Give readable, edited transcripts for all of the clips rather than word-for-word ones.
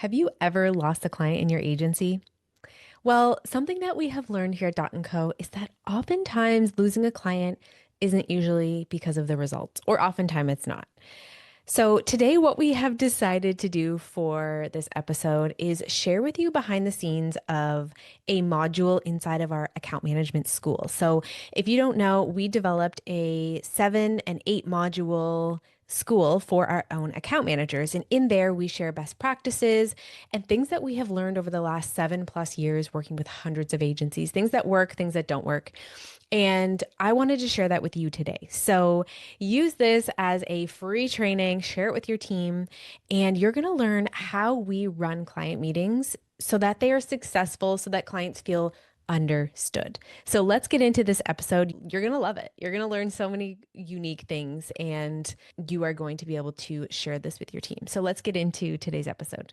Have you ever lost a client in your agency? Well, something that we have learned here at Dot& Co is that oftentimes losing a client isn't usually because of the results, or oftentimes it's not. So, today, what we have decided to do for this episode is share with you behind the scenes of a module inside of our account management school. So, if you don't know, we developed a 7 and 8 module school for our own account managers. And in there, we share best practices and things that we have learned over the last 7+ years working with hundreds of agencies, things that work, things that don't work. And I wanted to share that with you today. So use this as a free training, share it with your team, and you're going to learn how we run client meetings so that they are successful, so that clients feel understood. So let's get into this episode. You're going to love it. You're going to learn so many unique things, and you are going to be able to share this with your team. So let's get into today's episode.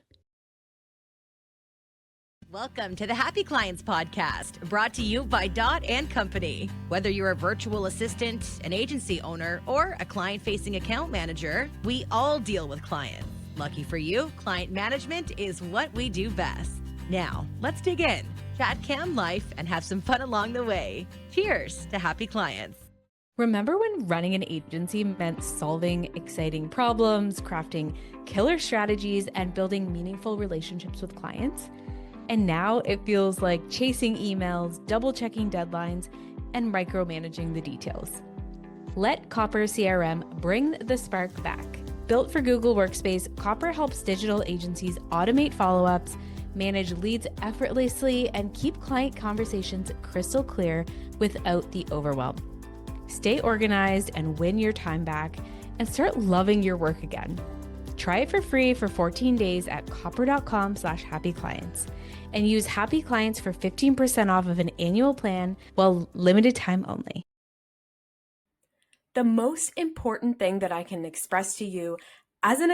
Welcome to the Happy Clients Podcast, brought to you by Dot & Company. Whether you're a virtual assistant, an agency owner, or a client-facing account manager, we all deal with clients. Lucky for you, client management is what we do best. Now, let's dig in, chat cam life, and have some fun along the way. Cheers to happy clients. Remember when running an agency meant solving exciting problems, crafting killer strategies, and building meaningful relationships with clients? And now it feels like chasing emails, double-checking deadlines, and micromanaging the details. Let Copper CRM bring the spark back. Built for Google Workspace, Copper helps digital agencies automate follow-ups, manage leads effortlessly, and keep client conversations crystal clear without the overwhelm. Stay organized and win your time back, and start loving your work again. Try it for free for 14 days at copper.com/happyclients and use Happy Clients for 15% off of an annual plan while limited time only. The most important thing that I can express to you as an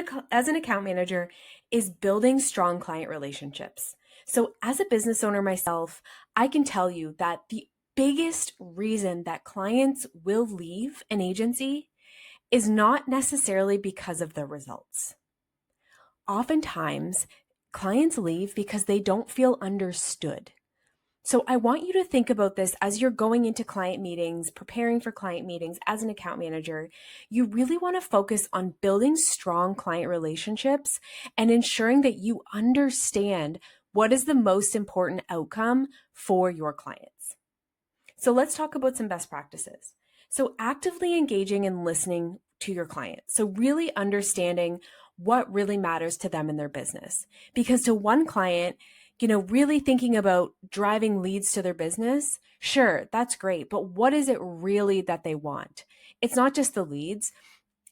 account manager is building strong client relationships. So as a business owner myself, I can tell you that the biggest reason that clients will leave an agency is not necessarily because of the results. Oftentimes, clients leave because they don't feel understood. So I want you to think about this as you're going into client meetings, preparing for client meetings as an account manager. You really want to focus on building strong client relationships and ensuring that you understand what is the most important outcome for your clients. So let's talk about some best practices. So actively engaging and listening to your clients. So really understanding what really matters to them in their business. Because to one client, really thinking about driving leads to their business, sure, that's great. But what is it really that they want? It's not just the leads.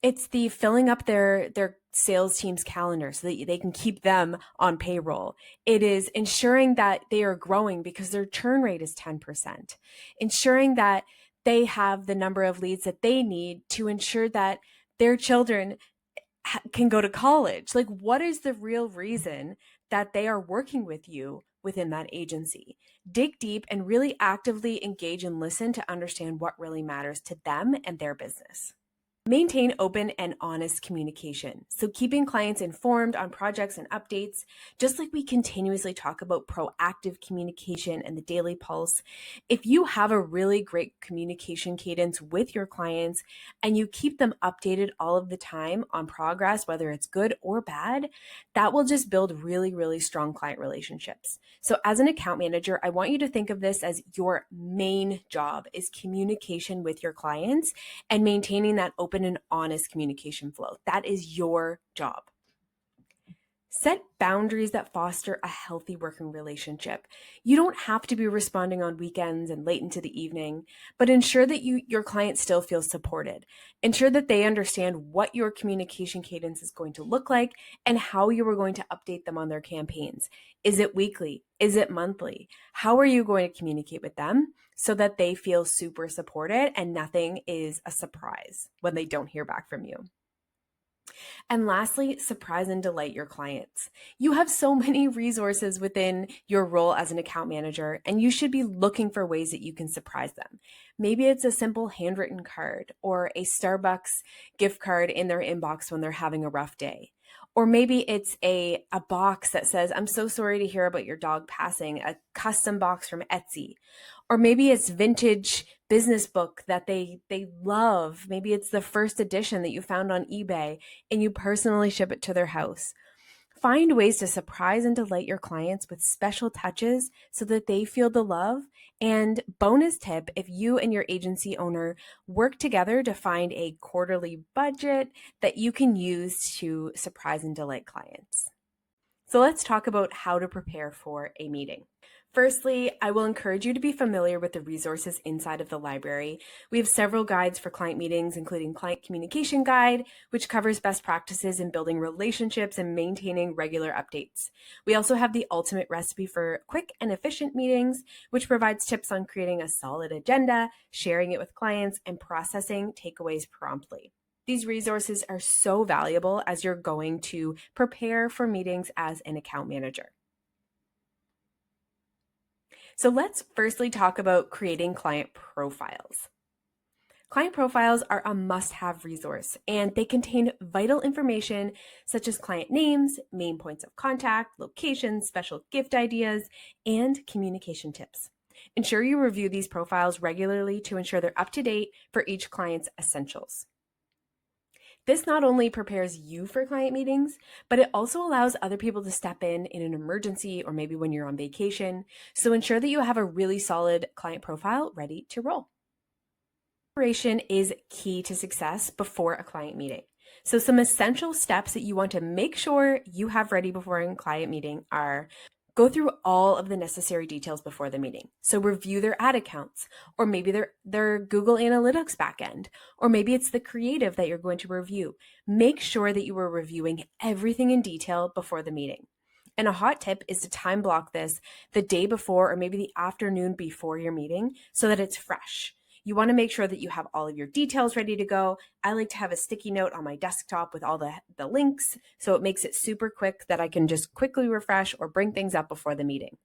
It's the filling up their sales team's calendar so that they can keep them on payroll. It is ensuring that they are growing because their churn rate is 10%. Ensuring that they have the number of leads that they need to ensure that their children can go to college. Like, what is the real reason that they are working with you within that agency? Dig deep and really actively engage and listen to understand what really matters to them and their business. Maintain open and honest communication. So keeping clients informed on projects and updates, just like we continuously talk about proactive communication and the daily pulse. If you have a really great communication cadence with your clients and you keep them updated all of the time on progress, whether it's good or bad, that will just build really, really strong client relationships. So as an account manager, I want you to think of this as your main job is communication with your clients and maintaining that open and honest communication flow. That is your job. Set boundaries that foster a healthy working relationship. You don't have to be responding on weekends and late into the evening, but ensure that your client still feels supported. Ensure that they understand what your communication cadence is going to look like and how you are going to update them on their campaigns. Is it weekly? Is it monthly? How are you going to communicate with them so that they feel super supported and nothing is a surprise when they don't hear back from you? And lastly, surprise and delight your clients. You have so many resources within your role as an account manager, and you should be looking for ways that you can surprise them. Maybe it's a simple handwritten card or a Starbucks gift card in their inbox when they're having a rough day. Or maybe it's a box that says, I'm so sorry to hear about your dog passing, a custom box from Etsy. Or maybe it's vintage business book that they love. Maybe it's the first edition that you found on eBay and you personally ship it to their house. Find ways to surprise and delight your clients with special touches so that they feel the love. And bonus tip, if you and your agency owner work together to find a quarterly budget that you can use to surprise and delight clients. So let's talk about how to prepare for a meeting. Firstly, I will encourage you to be familiar with the resources inside of the library. We have several guides for client meetings, including Client Communication Guide, which covers best practices in building relationships and maintaining regular updates. We also have the ultimate recipe for quick and efficient meetings, which provides tips on creating a solid agenda, sharing it with clients, and processing takeaways promptly. These resources are so valuable as you're going to prepare for meetings as an account manager. So let's firstly talk about creating client profiles. Client profiles are a must-have resource, and they contain vital information such as client names, main points of contact, locations, special gift ideas, and communication tips. Ensure you review these profiles regularly to ensure they're up to date for each client's essentials. This not only prepares you for client meetings, but it also allows other people to step in an emergency or maybe when you're on vacation. So ensure that you have a really solid client profile ready to roll. Preparation is key to success before a client meeting. So some essential steps that you want to make sure you have ready before a client meeting are: go through all of the necessary details before the meeting. So review their ad accounts, or maybe their Google Analytics backend, or maybe it's the creative that you're going to review. Make sure that you are reviewing everything in detail before the meeting. And a hot tip is to time block this the day before or maybe the afternoon before your meeting so that it's fresh. You want to make sure that you have all of your details ready to go. I like to have a sticky note on my desktop with all the links, so it makes it super quick that I can just quickly refresh or bring things up before the meeting.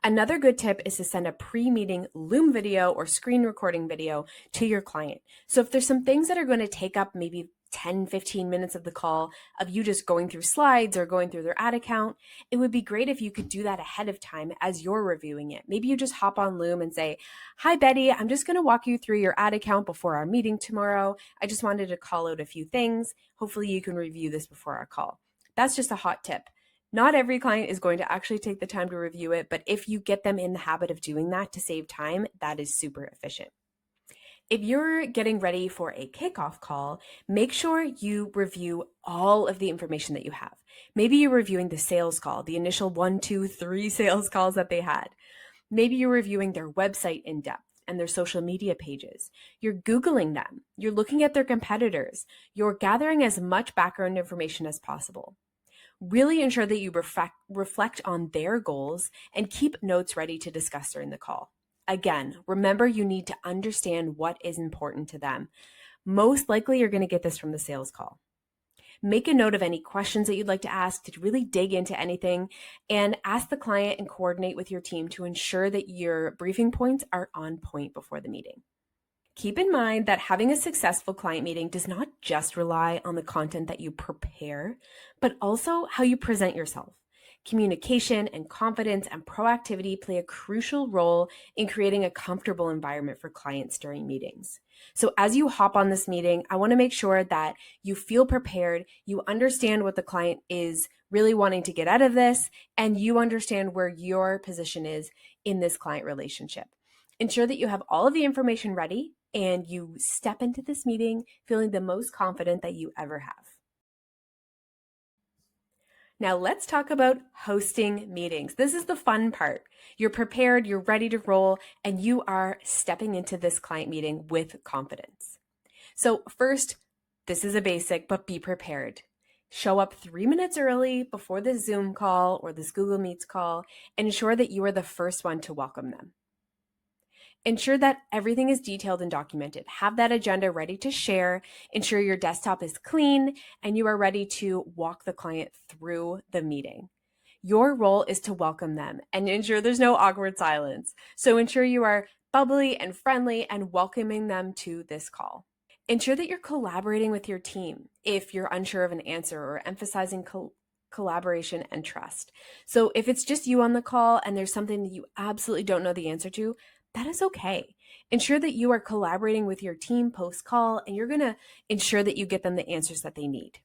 Another good tip is to send a pre-meeting Loom video or screen recording video to your client. So if there's some things that are going to take up maybe 10, 15 minutes of the call of you just going through slides or going through their ad account, it would be great if you could do that ahead of time as you're reviewing it. Maybe you just hop on Loom and say, "Hi, Betty, I'm just going to walk you through your ad account before our meeting tomorrow. I just wanted to call out a few things. Hopefully you can review this before our call." That's just a hot tip. Not every client is going to actually take the time to review it, but if you get them in the habit of doing that to save time, that is super efficient. If you're getting ready for a kickoff call, make sure you review all of the information that you have. Maybe you're reviewing the sales call, the initial 1, 2, 3 sales calls that they had. Maybe you're reviewing their website in depth and their social media pages. You're Googling them. You're looking at their competitors. You're gathering as much background information as possible. Really ensure that you reflect on their goals and keep notes ready to discuss during the call. Again, remember you need to understand what is important to them. Most likely you're going to get this from the sales call. Make a note of any questions that you'd like to ask to really dig into anything, and ask the client and coordinate with your team to ensure that your briefing points are on point before the meeting. Keep in mind that having a successful client meeting does not just rely on the content that you prepare, but also how you present yourself. Communication and confidence and proactivity play a crucial role in creating a comfortable environment for clients during meetings. So as you hop on this meeting, I want to make sure that you feel prepared, you understand what the client is really wanting to get out of this, and you understand where your position is in this client relationship. Ensure that you have all of the information ready and you step into this meeting feeling the most confident that you ever have. Now let's talk about hosting meetings. This is the fun part. You're prepared, you're ready to roll, and you are stepping into this client meeting with confidence. So first, this is a basic, but be prepared. Show up 3 minutes early before the Zoom call or this Google Meets call, and ensure that you are the first one to welcome them. Ensure that everything is detailed and documented. Have that agenda ready to share. Ensure your desktop is clean and you are ready to walk the client through the meeting. Your role is to welcome them and ensure there's no awkward silence. So ensure you are bubbly and friendly and welcoming them to this call. Ensure that you're collaborating with your team if you're unsure of an answer, or emphasizing collaboration and trust. So if it's just you on the call and there's something that you absolutely don't know the answer to, that is okay. Ensure that you are collaborating with your team post-call, and you're going to ensure that you get them the answers that they need.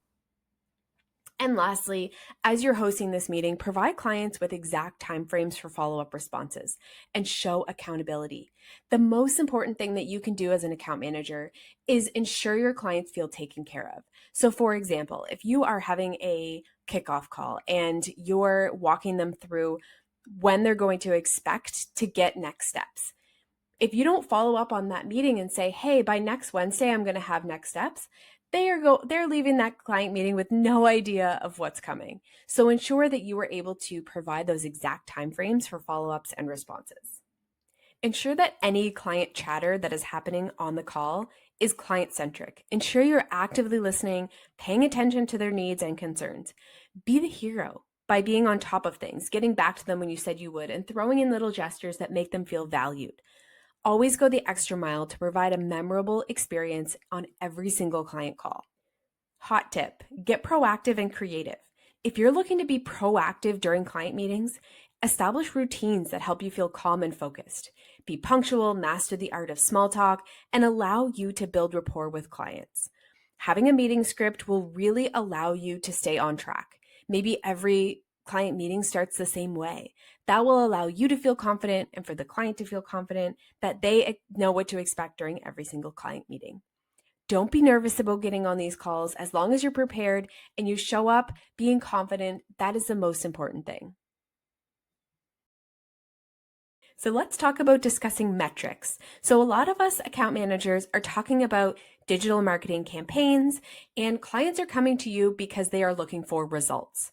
And lastly, as you're hosting this meeting, provide clients with exact timeframes for follow-up responses and show accountability. The most important thing that you can do as an account manager is ensure your clients feel taken care of. So for example, if you are having a kickoff call and you're walking them through when they're going to expect to get next steps, if you don't follow up on that meeting and say, hey, by next Wednesday, I'm going to have next steps, they're leaving that client meeting with no idea of what's coming. So ensure that you are able to provide those exact timeframes for follow-ups and responses. Ensure that any client chatter that is happening on the call is client-centric. Ensure you're actively listening, paying attention to their needs and concerns. Be the hero by being on top of things, getting back to them when you said you would, and throwing in little gestures that make them feel valued. Always go the extra mile to provide a memorable experience on every single client call. Hot tip, get proactive and creative. If you're looking to be proactive during client meetings, establish routines that help you feel calm and focused. Be punctual, master the art of small talk, and allow you to build rapport with clients. Having a meeting script will really allow you to stay on track. Maybe every client meeting starts the same way. That will allow you to feel confident and for the client to feel confident that they know what to expect during every single client meeting. Don't be nervous about getting on these calls. As long as you're prepared and you show up being confident, that is the most important thing. So let's talk about discussing metrics. So a lot of us account managers are talking about digital marketing campaigns, and clients are coming to you because they are looking for results.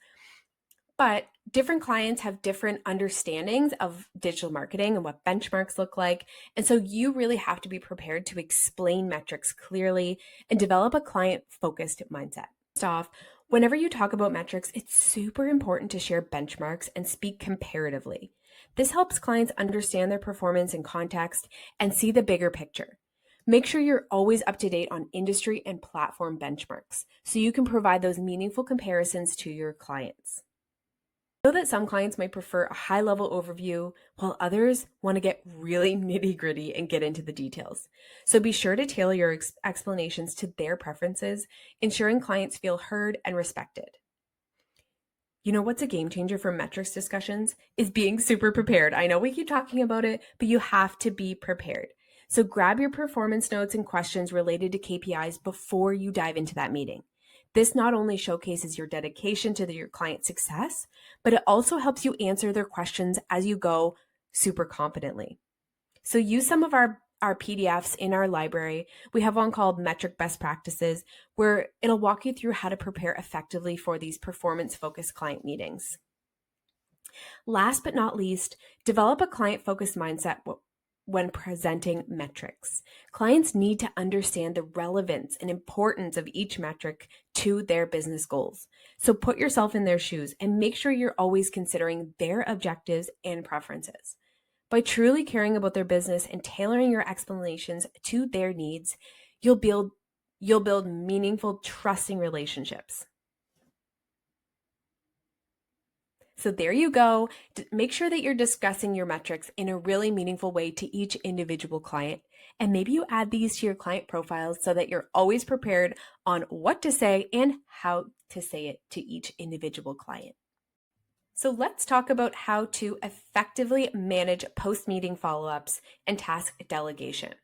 But different clients have different understandings of digital marketing and what benchmarks look like. And so you really have to be prepared to explain metrics clearly and develop a client-focused mindset. First off, whenever you talk about metrics, it's super important to share benchmarks and speak comparatively. This helps clients understand their performance in context and see the bigger picture. Make sure you're always up to date on industry and platform benchmarks so you can provide those meaningful comparisons to your clients. I know that some clients might prefer a high-level overview, while others want to get really nitty-gritty and get into the details. So be sure to tailor your explanations to their preferences, ensuring clients feel heard and respected. You know what's a game changer for metrics discussions is being super prepared. I know we keep talking about it, but you have to be prepared. So grab your performance notes and questions related to KPIs before you dive into that meeting. This not only showcases your dedication to your client's success, but it also helps you answer their questions as you go super confidently. So use some of our PDFs in our library. We have one called Metric Best Practices, where it'll walk you through how to prepare effectively for these performance-focused client meetings. Last but not least, develop a client-focused mindset when presenting metrics. Clients need to understand the relevance and importance of each metric to their business goals. So put yourself in their shoes and make sure you're always considering their objectives and preferences. By truly caring about their business and tailoring your explanations to their needs, you'll build meaningful, trusting relationships. So there you go. Make sure that you're discussing your metrics in a really meaningful way to each individual client. And maybe you add these to your client profiles so that you're always prepared on what to say and how to say it to each individual client. So let's talk about how to effectively manage post-meeting follow-ups and task delegation.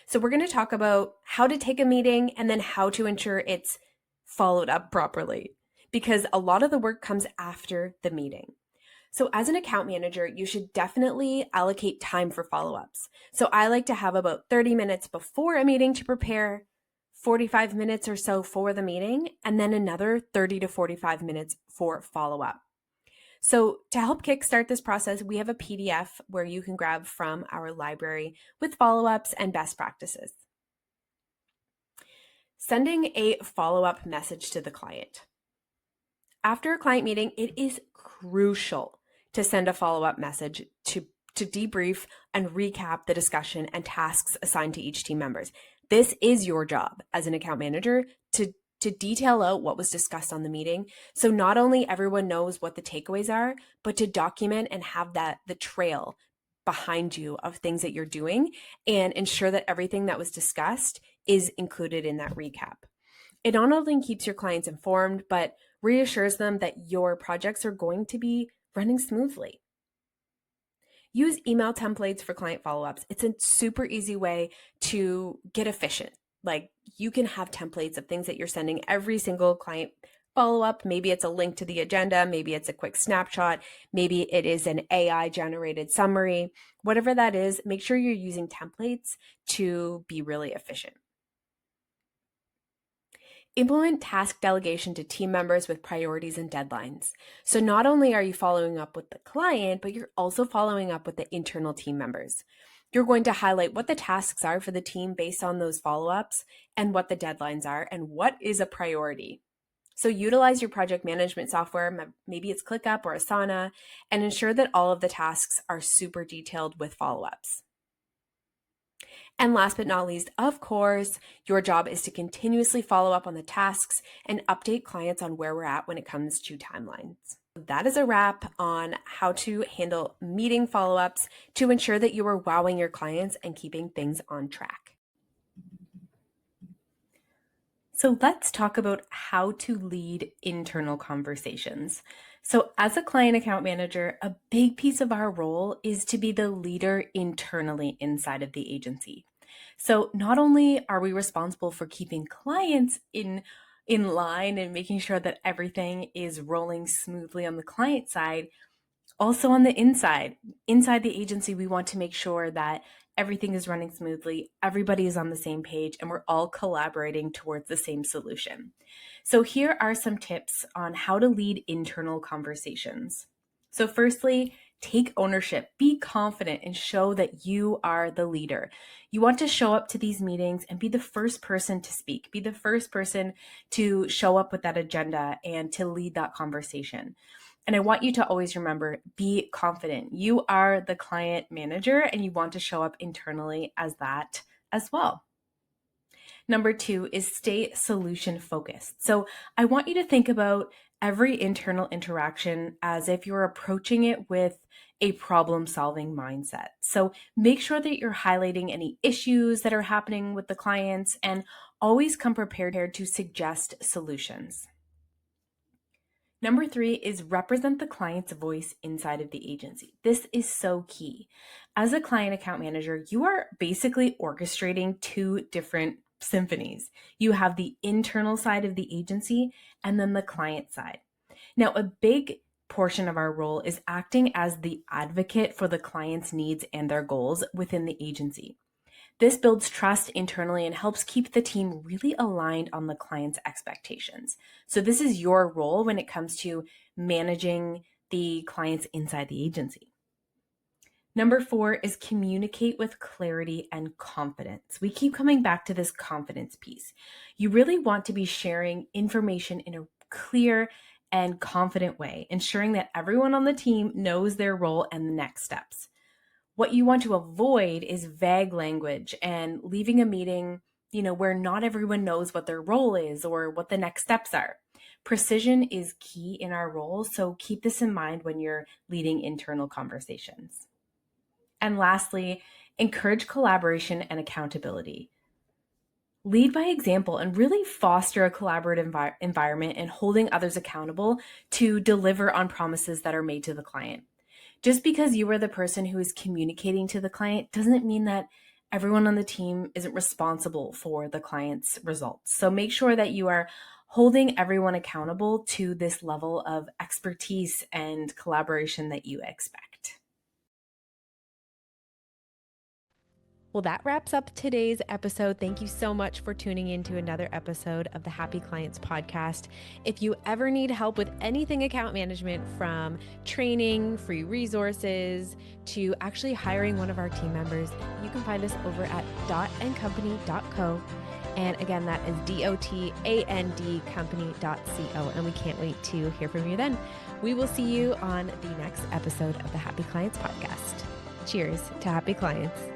So we're going to talk about how to take a meeting and then how to ensure it's followed up properly, because a lot of the work comes after the meeting. So as an account manager, you should definitely allocate time for follow-ups. So I like to have about 30 minutes before a meeting to prepare, 45 minutes or so for the meeting, and then another 30 to 45 minutes for follow-up. So to help kickstart this process, we have a PDF where you can grab from our library with follow-ups and best practices. Sending a follow-up message to the client. After a client meeting, it is crucial to send a follow-up message to debrief and recap the discussion and tasks assigned to each team members. This is your job as an account manager to detail out what was discussed on the meeting. So not only everyone knows what the takeaways are, but to document and have the trail behind you of things that you're doing and ensure that everything that was discussed is included in that recap. It not only keeps your clients informed, but reassures them that your projects are going to be running smoothly. Use email templates for client follow-ups. It's a super easy way to get efficient. Like, you can have templates of things that you're sending every single client follow-up. Maybe it's a link to the agenda. Maybe it's a quick snapshot. Maybe it is an AI generated summary. Whatever that is, make sure you're using templates to be really efficient. Implement task delegation to team members with priorities and deadlines. So not only are you following up with the client, but you're also following up with the internal team members. You're going to highlight what the tasks are for the team based on those follow-ups and what the deadlines are and what is a priority. So utilize your project management software, maybe it's ClickUp or Asana, and ensure that all of the tasks are super detailed with follow-ups. And last but not least, of course, your job is to continuously follow up on the tasks and update clients on where we're at when it comes to timelines. That is a wrap on how to handle meeting follow-ups to ensure that you are wowing your clients and keeping things on track. So let's talk about how to lead internal conversations. So as a client account manager, a big piece of our role is to be the leader internally inside of the agency. So not only are we responsible for keeping clients in line and making sure that everything is rolling smoothly on the client side, also on the inside the agency, we want to make sure that everything is running smoothly, everybody is on the same page, and we're all collaborating towards the same solution. So here are some tips on how to lead internal conversations. So firstly, take ownership, be confident, and show that you are the leader. You want to show up to these meetings and be the first person to speak, be the first person to show up with that agenda and to lead that conversation. And I want you to always remember, be confident. You are the client manager and you want to show up internally as that as well. Number 2 is stay solution focused. So I want you to think about every internal interaction as if you're approaching it with a problem-solving mindset. So make sure that you're highlighting any issues that are happening with the clients and always come prepared to suggest solutions. Number 3 is represent the client's voice inside of the agency. This is so key. As a client account manager, you are basically orchestrating 2 different symphonies. You have the internal side of the agency and then the client side. Now, a big portion of our role is acting as the advocate for the client's needs and their goals within the agency. This builds trust internally and helps keep the team really aligned on the client's expectations. So this is your role when it comes to managing the clients inside the agency. Number 4 is communicate with clarity and confidence. We keep coming back to this confidence piece. You really want to be sharing information in a clear and confident way, ensuring that everyone on the team knows their role and the next steps. What you want to avoid is vague language and leaving a meeting, where not everyone knows what their role is or what the next steps are. Precision is key in our role, so keep this in mind when you're leading internal conversations. And lastly, encourage collaboration and accountability. Lead by example and really foster a collaborative environment and holding others accountable to deliver on promises that are made to the client. Just because you are the person who is communicating to the client doesn't mean that everyone on the team isn't responsible for the client's results. So make sure that you are holding everyone accountable to this level of expertise and collaboration that you expect. Well, that wraps up today's episode. Thank you so much for tuning in to another episode of the Happy Clients podcast. If you ever need help with anything account management, from training, free resources, to actually hiring one of our team members, you can find us over at dotandcompany.co. And again, that is dotandcompany.co. And we can't wait to hear from you then. We will see you on the next episode of the Happy Clients podcast. Cheers to happy clients.